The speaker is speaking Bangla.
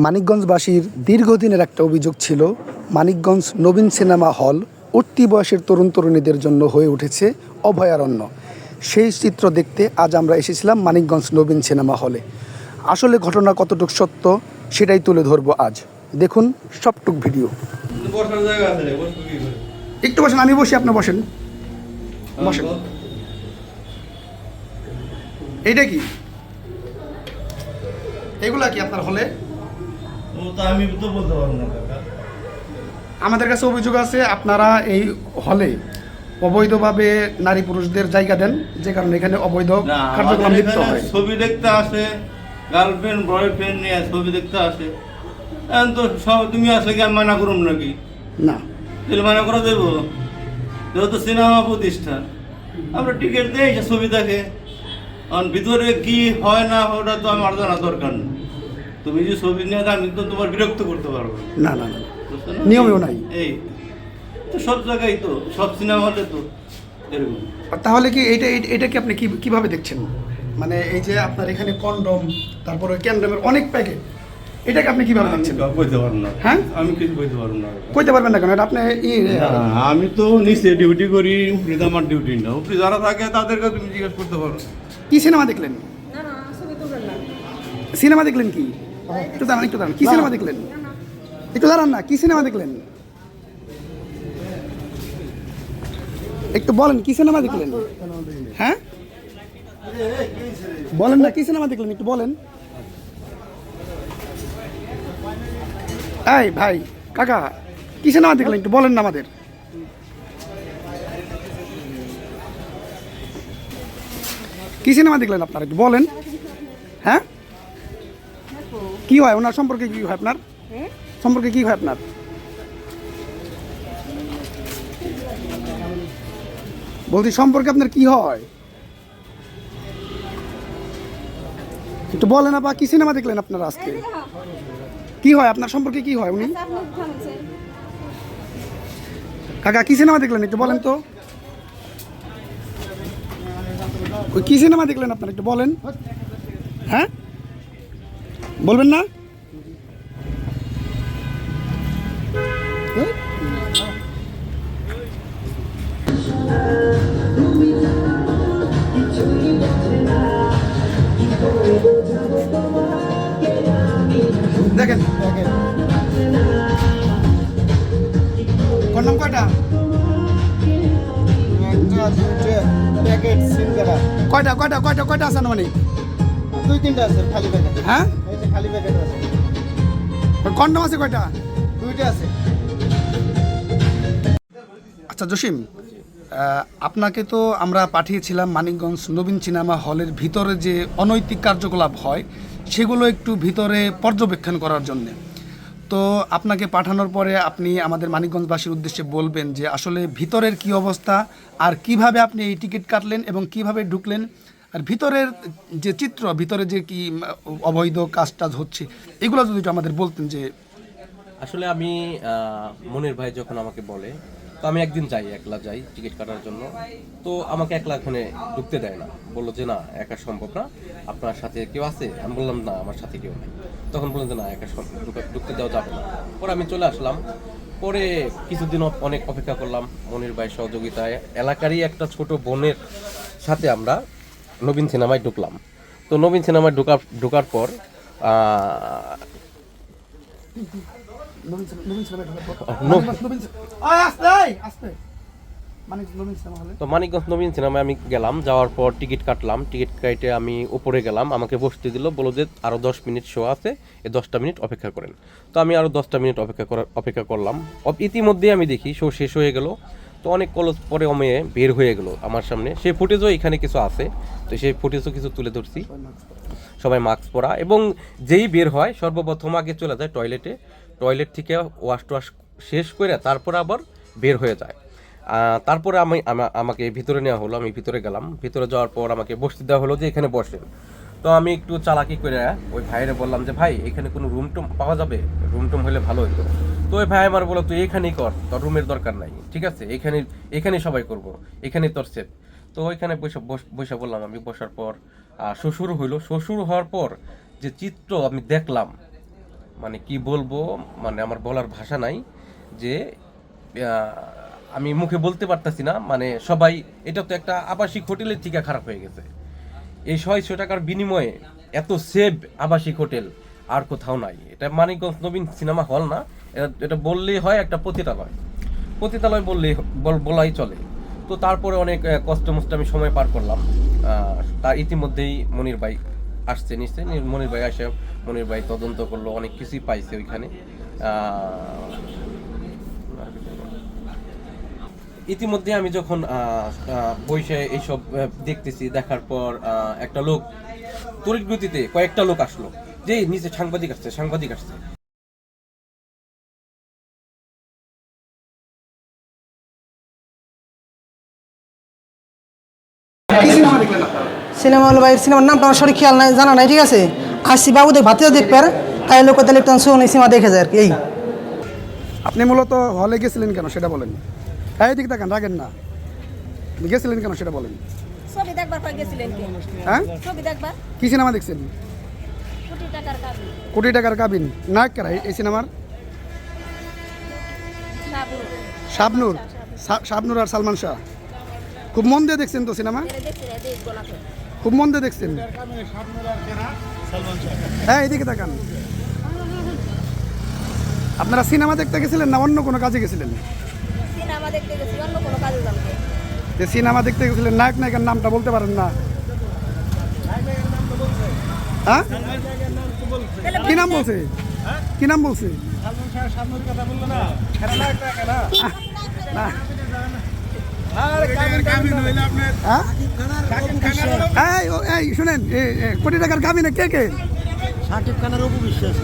মানিকগঞ্জবাসীর দীর্ঘদিনের একটা অভিযোগ ছিল, মানিকগঞ্জ নবীন সিনেমা হল উঠতি বয়সের তরুণ তরুণীদের জন্য হয়ে উঠেছে অভয়ারণ্য। সেই চিত্র দেখতে আজ আমরা এসেছিলাম মানিকগঞ্জ নবীন সিনেমা হলে। আসলে ঘটনা কতটুকু সত্য সেটাই তুলে ধরবো আজ। দেখুন সবটুক ভিডিও। একটু বসেন, আমি বসি, আপনি বসেন। বসেন। এইটা কি, এগুলা কি আপনার হলে? আমি তো বলতে পারবো না কাকা। আমাদের কাছে অভিযোগ আছে আপনারা এই হলে অবৈধভাবে নারী পুরুষদের জায়গা দেন, যে কারণে এখানে অবৈধ কার্যক্রম লিপ্ত হয়। ছবি দেখতে আসে, গার্লফ্রেন্ড বয়ফ্রেন্ড নিয়ে ছবি দেখতে আসে। এখন তো সব তুমি আসলে কি আমি মানা করুম নাকি? না, তাহলে মানা করে দেবো? যেহেতু সিনেমা প্রতিষ্ঠান, আমরা টিকিট দিই, ছবি দেখে। কারণ ভিতরে কি হয় না ওটা তো আমার জানা দরকার নেই। তুমি যে ছবি নিয়ে আমি তো তোমার বিরক্ত করতে পারবো না, না, না, নিয়মেও নাই। এই তো সব জায়গায় তো, সব সিনেমা হলে তো এরকম। তাহলে কি এটা কি আপনি কিভাবে দেখছেন? মানে এই যে আপনার এখানে কন্ডম, তারপরে ক্যান্ডমের অনেক প্যাকেট, এটাকে আপনি কিভাবে দেখছেন? বলতে পারবো না। হ্যাঁ, আমি কিছু বলতে পারবো না। কইতে পারবেন না কেন? এটা আপনি আমি তো নিচে ডিউটি করি, উপরে আমার ডিউটি না। উপরে যারা থাকে তাদেরকে তুমি জিজ্ঞেস করতে পারো। কি সিনেমা দেখলেন? সিনেমা দেখলেন কি? একটু দাঁড়ান, একটু দাঁড়ান। কি সিনেমা দেখলেন? একটু দাঁড়ান না, কি সিনেমা দেখলেন? একটু বলেন কি সিনেমা দেখলেন? হ্যাঁ বলেন না, কি সিনেমা দেখলেন একটু বলেন। এই ভাই, কাকা, কি সিনেমা দেখলেন একটু বলেন না আমাদের। কি সিনেমা দেখলেন আপনারা একটু বলেন। হ্যাঁ, কি হয় ওনার সম্পর্কে? কি হয় আপনার সম্পর্কে? কি হয় আপনার? বলছি সম্পর্কে আপনার কি হয় একটু বলেন। আপা, কি সিনেমা দেখলেন আপনারা আজকে? কি হয় আপনার সম্পর্কে? কি হয় উনি? কাকা, কি সিনেমা দেখলেন একটু বলেন তো। ওই কি সিনেমা দেখলেন আপনারা একটু বলেন। হ্যাঁ, বলবেন না? দেখেন কন্ডম কয়টা? কয়টা কয়টা কয়টা কয়টা আছে মানে? 2-3টা আছে খালি প্যাকেট। হ্যাঁ, এই যে খালি প্যাকেট আছে। কন্ডম আছে কয়টা? 2টা আছে। আচ্ছা জসিম, আপনাকে তো আমরা পাঠিয়েছিলাম মানিকগঞ্জ নবীন সিনেমা হলের ভিতরে যে অনৈতিক কার্যকলাপ হয় সেগুলো একটু ভিতরে পর্যবেক্ষণ করার জন্যে। তো আপনাকে পাঠানোর পরে আপনি আমাদের মানিকগঞ্জবাসীর উদ্দেশ্যে বলবেন যে আসলে ভিতরের কি অবস্থা, আর কিভাবে আপনি এই টিকিট কাটলেন এবং কিভাবে ঢুকলেন, আর ভিতরের যে চিত্র, ভিতরে যে কি অবৈধ কাজ টাজ হচ্ছে, এগুলো যদি একটু আমাদের বলতেন। যে আসলে আমি মনির ভাই যখন আমাকে বলে, তো আমি একদিন যাই, একলা যাই টিকিট কাটার জন্য। তো আমাকে একলা ওখানে ঢুকতে দেয় না, বললো যে না, একা সম্ভব না, আপনার সাথে কেউ আছে? আমি বললাম না, আমার সাথে কেউ নেই। তখন বললেন যে না, একা ঢুকতে দেওয়া যাবে না। পরে আমি চলে আসলাম। পরে কিছুদিন অনেক অপেক্ষা করলাম, মনির ভাই সহযোগিতায় এলাকারই একটা ছোট বোনের সাথে আমরা নবীন সিনেমায় ঢুকলাম। তো নবীন সিনেমায় ঢোকার পর তো মানিকগঞ্জ নবীন সিনেমায় আমি গেলাম। যাওয়ার পর টিকিট কাটলাম। টিকিট কেটে আমি উপরে গেলাম, আমাকে বসতে দিল, বললো যে আরও 10 মিনিট শো আছে, এই 10টা মিনিট অপেক্ষা করেন। তো আমি আরও 10টা মিনিট অপেক্ষা করলাম। ইতিমধ্যে আমি দেখি শো শেষ হয়ে গেল। তো অনেক কলেজ পরে অমেয়ে বের হয়ে গেল আমার সামনে। সেই ফুটেজও এখানে কিছু আছে, তো সেই ফুটেজও কিছু তুলে ধরছি। সবাই মাস্ক পরা, এবং যেই বের হয় সর্বপ্রথম আগে চলে যায় টয়লেটে। টয়লেট থেকে ওয়াশ টোয়াশ শেষ করে তারপর আবার বের হয়ে যায়। তারপরে আমাকে ভিতরে নেওয়া হলো। আমি ভিতরে গেলাম। ভিতরে যাওয়ার পর আমাকে বসতে দেওয়া হলো যে এখানে বসেন। তো আমি একটু চালাকি করে ওই ভাইয়ের বললাম যে ভাই, এখানে কোনো রুম টুম পাওয়া যাবে? রুম টুম হলে ভালো হতো। তো ওই ভাই আমার বললো তুই এখানেই কর, তোর রুমের দরকার নাই, ঠিক আছে, এখানেই সবাই করবো, এখানেই তোর সেফ। তো ওইখানে বসে বললাম আমি। বসার পর শ্বশুর হইলো। শ্বশুর হওয়ার পর যে চিত্র আমি দেখলাম, মানে কি বলবো, মানে আমার বলার ভাষা নাই যে আমি মুখে বলতে পারতাছি না। মানে সবাই, এটা তো একটা আবাসিক হোটেলের থেকে খারাপ হয়ে গেছে। এই 600 টাকার বিনিময়ে এত সেভ আবাসিক হোটেল আর কোথাও নাই। এটা মানিকগঞ্জ নবীন সিনেমা হল না, এটা বললেই হয় একটা পতিতালয় বলাই চলে। তো তারপরে অনেক কষ্ট মষ্ট আমি সময় পার করলাম। তার ইতিমধ্যেই মনির ভাই আসছে নিশ্চয়, মনির ভাই আসে, মনির ভাই তদন্ত করলো, অনেক কিছুই পাইছে ওইখানে। ইতিমধ্যে আমি যখন বসে এইসব দেখতেছি, দেখার পর একটা লোক তড়িৎ গতিতে কয়েকটা লোক আসলো যে নিচে সাংবাদিক আসছে। কি সিনেমা দেখলেন আপনারা? সিনেমা হলো ভাই, সিনেমার নামটা আমার সঠিক খেয়াল নাই, জানা নাই, ঠিক আছে। আসছি বাবুদের ভাতিও দেখবে, আর তাই লোক তাহলে একটু শোন সিনেমা দেখে যায় আর কি। এই আপনি মূলত হলে গেছিলেন কেন সেটা বলেন। হ্যাঁ, এদিকে দেখেন, রাখেন না। গেছিলেন কেন সেটা বলেন। ছবি দেখবার কই গেছিলেন কি? হ্যাঁ, ছবি দেখবার কি সিনেমা দেখছেন? কোটি টাকার কাজ কোটি টাকার কাবিন। নায়ক কারা এই সিনেমার? শাবনূর। শাবনূর আর সালমান শাহ। খুব মন দিয়ে দেখছেন তো সিনেমা? খুব মন দিয়ে দেখছেন? হ্যাঁ, এদিকে তাকান। আপনারা সিনেমা দেখতে গেছিলেন না অন্য কোনো কাজে গেছিলেন? সিনেমা দেখতে গেছি, অন্য কোনো কাজে যাবো। যে সিনেমা দেখতে গেছিলেন, নায়ক নায়িকার নামটা বলতে পারেন না? হ্যাঁ, কি নাম বলছে? কি নাম বলছে? হ্যাঁ, এই শুনেন, কোটি টাকার কাবিনে কে কে? শাকিব খানের অপু বিশ্বাস